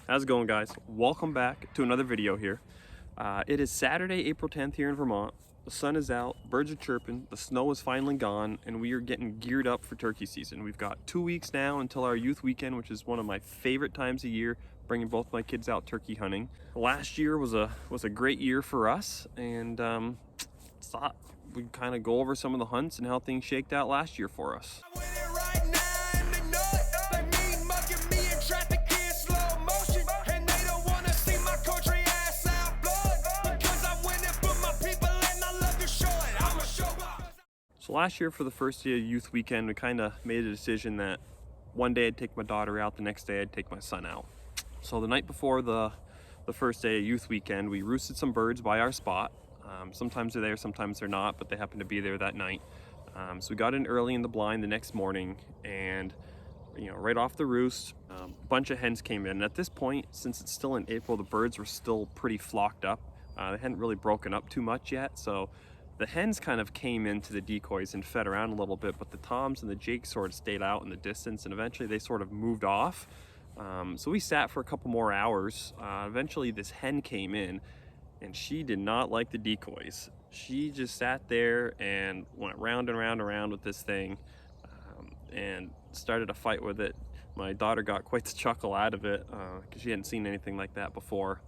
How's it going, guys? Welcome back to another video here. It is Saturday, April 10th here in Vermont. The sun is out, birds are chirping, the snow is finally gone, and we are getting geared up for turkey season. We've got 2 weeks now until our youth weekend, which is one of my favorite times of year, bringing both my kids out turkey hunting. Last year was a great year for us, and thought we'd kind of go over some of the hunts and how things shaked out last year for us. So last year for the first day of youth weekend, we kind of made a decision that one day I'd take my daughter out, the next day I'd take my son out. So the night before the first day of youth weekend, we roosted some birds by our spot. Sometimes they're there, sometimes they're not, but they happened to be there that night. So we got in early in the blind the next morning, and right off the roost, a bunch of hens came in. And at this point, since it's still in April, the birds were still pretty flocked up. They hadn't really broken up too much yet, so the hens kind of came into the decoys and fed around a little bit, but the toms and the jakes sort of stayed out in the distance, and eventually they sort of moved off. So we sat for a couple more hours. Eventually this hen came in, and she did not like the decoys. She just sat there and went round and round and round with this thing, and started a fight with it. My daughter got quite the chuckle out of it because she hadn't seen anything like that before.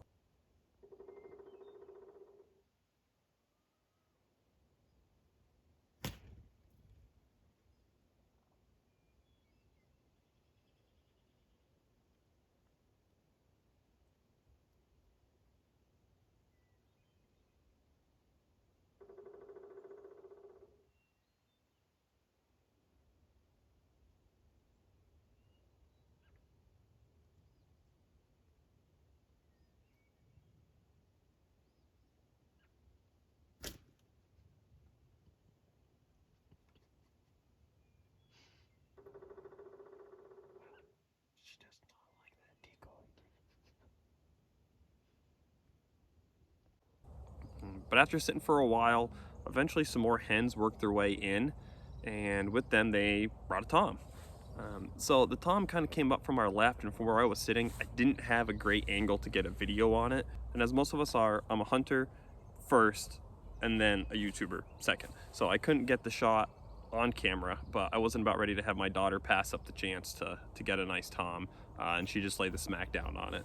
She does not like that decoy. But after sitting for a while, eventually some more hens worked their way in, and with them they brought a tom. So the tom kind of came up from our left, and from where I was sitting, I didn't have a great angle to get a video on it. And as most of us are, I'm a hunter first, and then a YouTuber second. So I couldn't get the shot on camera, but I wasn't about ready to have my daughter pass up the chance to get a nice tom, and she just laid the smack down on it.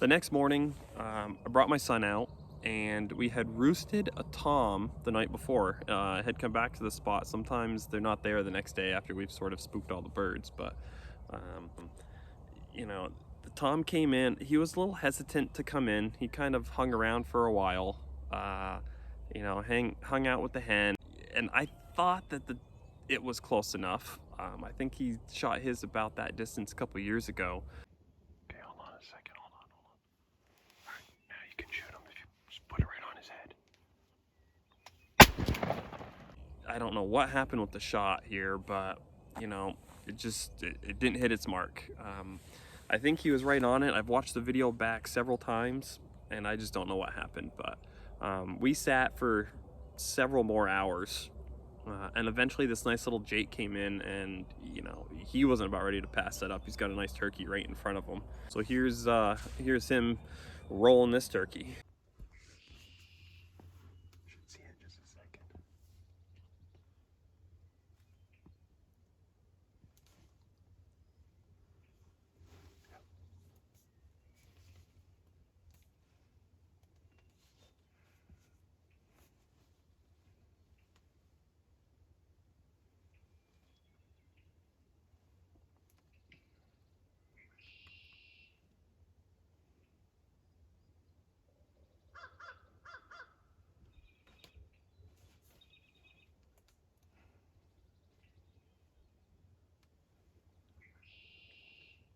The next morning, I brought my son out, and we had roosted a tom the night before. I had come back to the spot. Sometimes they're not there the next day after we've sort of spooked all the birds, but the tom came in. He was a little hesitant to come in. He kind of hung around for a while, hung out with the hen, and I thought that it was close enough. I think he shot his about that distance a couple years ago. Okay, hold on a second. Hold on. All right, now you can shoot him if you just put it right on his head. I don't know what happened with the shot here, but it didn't hit its mark. I think he was right on it. I've watched the video back several times, and I just don't know what happened. But we sat for several more hours, and eventually this nice little jake came in, and he wasn't about ready to pass that up. He's got a nice turkey right in front of him. So here's him rolling this turkey. Should see it in just a second.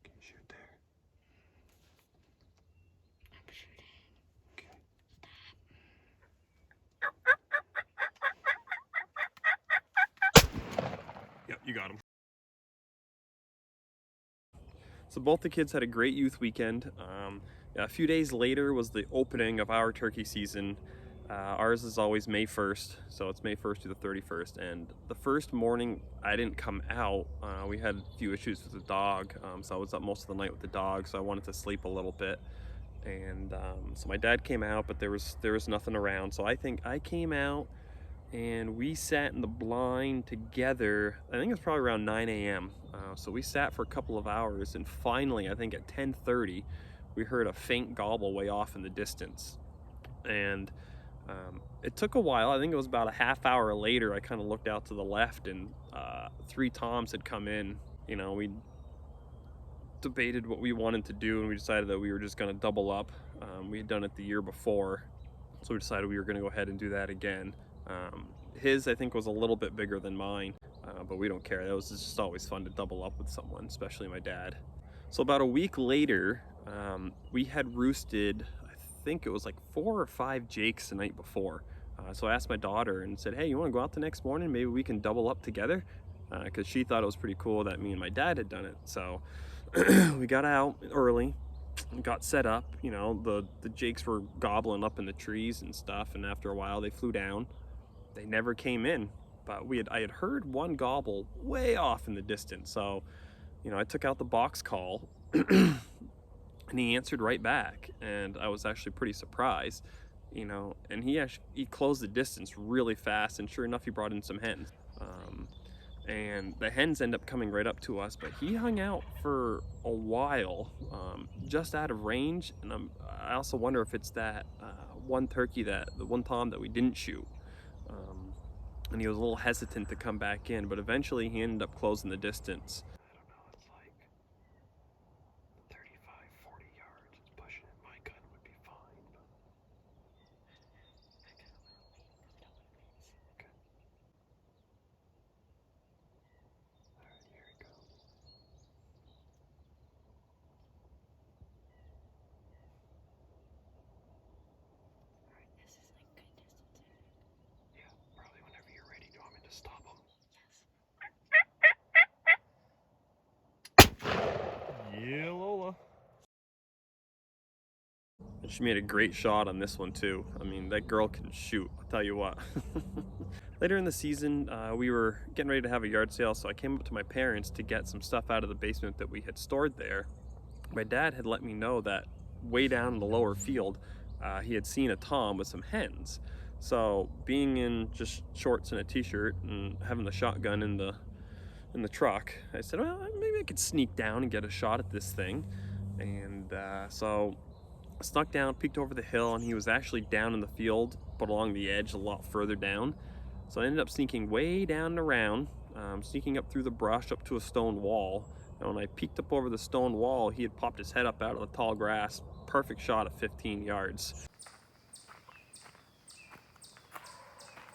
Can you shoot there? I'm shooting. Okay. Yep, you got him. So both the kids had a great youth weekend. A few days later was the opening of our turkey season, Ours is always May 1st, so it's May 1st to the 31st. And the first morning I didn't come out. We had a few issues with the dog, so I was up most of the night with the dog, so I wanted to sleep a little bit. And so my dad came out, but there was nothing around. So I think I came out and we sat in the blind together. I think it was probably around 9 a.m. So we sat for a couple of hours, and finally, I think at 10:30, we heard a faint gobble way off in the distance. And it took a while. I think it was about a half hour later, I kind of looked out to the left, and 3 toms had come in. You know, we debated what we wanted to do, and we decided that we were just going to double up. We had done it the year before, so we decided we were going to go ahead and do that again. His, I think, was a little bit bigger than mine, but we don't care. That was just always fun to double up with someone, especially my dad. So about a week later, we had roosted, I think it was like 4 or 5 jakes the night before. So I asked my daughter and said, hey, you want to go out the next morning? Maybe we can double up together, because she thought it was pretty cool that me and my dad had done it. So we got out early, got set up. You know, the jakes were gobbling up in the trees and stuff, and after a while they flew down. They never came in, but I had heard one gobble way off in the distance. So, you know, I took out the box call and he answered right back, and I was actually pretty surprised, you know, and he closed the distance really fast, and sure enough, he brought in some hens. And the hens end up coming right up to us, but he hung out for a while, just out of range. And I also wonder if it's that one turkey, the one tom that we didn't shoot. And he was a little hesitant to come back in, but eventually he ended up closing the distance. I don't know, it's like 35, 40 yards. It's pushing it. My gun would be fine, but... Okay. Alright, here he goes. Alright, this is like good distance. Yeah, probably whenever you're ready. Do you want me to stop him? Yes. Yeah, Lola. And she made a great shot on this one too. I mean, that girl can shoot, I'll tell you what. Later in the season, we were getting ready to have a yard sale, so I came up to my parents to get some stuff out of the basement that we had stored there. My dad had let me know that way down in the lower field, he had seen a tom with some hens. So being in just shorts and a t-shirt and having the shotgun in the truck, I said, well, maybe I could sneak down and get a shot at this thing. And so I snuck down, peeked over the hill, and he was actually down in the field, but along the edge a lot further down. So I ended up sneaking way down and around, sneaking up through the brush up to a stone wall. And when I peeked up over the stone wall, he had popped his head up out of the tall grass. Perfect shot at 15 yards.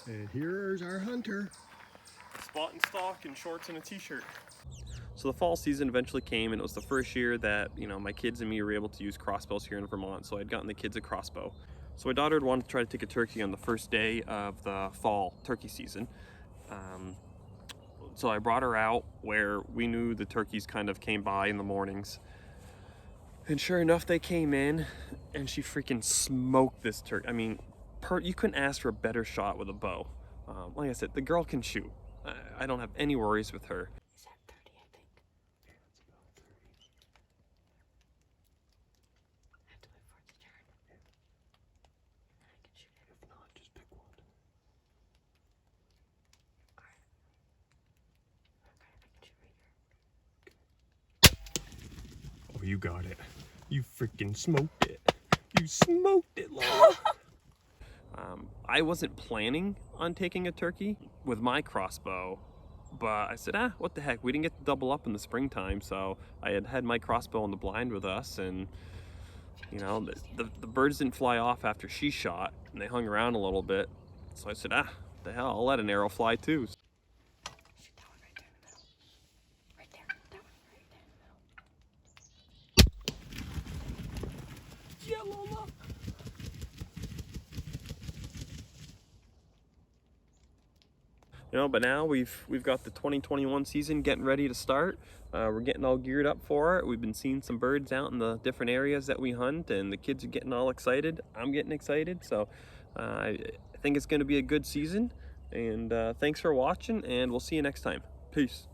And here's our hunter. Spot and stalk in shorts and a t-shirt. So the fall season eventually came, and it was the first year that, you know, my kids and me were able to use crossbows here in Vermont. So I'd gotten the kids a crossbow. So my daughter had wanted to try to take a turkey on the first day of the fall turkey season. So I brought her out where we knew the turkeys kind of came by in the mornings. And sure enough, they came in, and she freaking smoked this turkey. I mean, you couldn't ask for a better shot with a bow. Like I said, the girl can shoot. I don't have any worries with her. Is that 30, I think? Yeah, it's about 30. I have to wait for it to turn. Yeah. And then I can shoot it. If not, just pick one. Alright. Okay, I can shoot right here. Oh, you got it. You freaking smoked it. You smoked it, Lola. I wasn't planning on taking a turkey with my crossbow, but I said, what the heck, we didn't get to double up in the springtime, so I had my crossbow in the blind with us, and you know, the birds didn't fly off after she shot, and they hung around a little bit, so I said, the hell, I'll let an arrow fly too. Shoot that one right there in the middle. Right there. That one right there in the middle. Yeah, Lola. You know, but now we've got the 2021 season getting ready to start. We're getting all geared up for it. We've been seeing some birds out in the different areas that we hunt, and the kids are getting all excited. I'm getting excited. So I think it's going to be a good season, and thanks for watching, and we'll see you next time. Peace.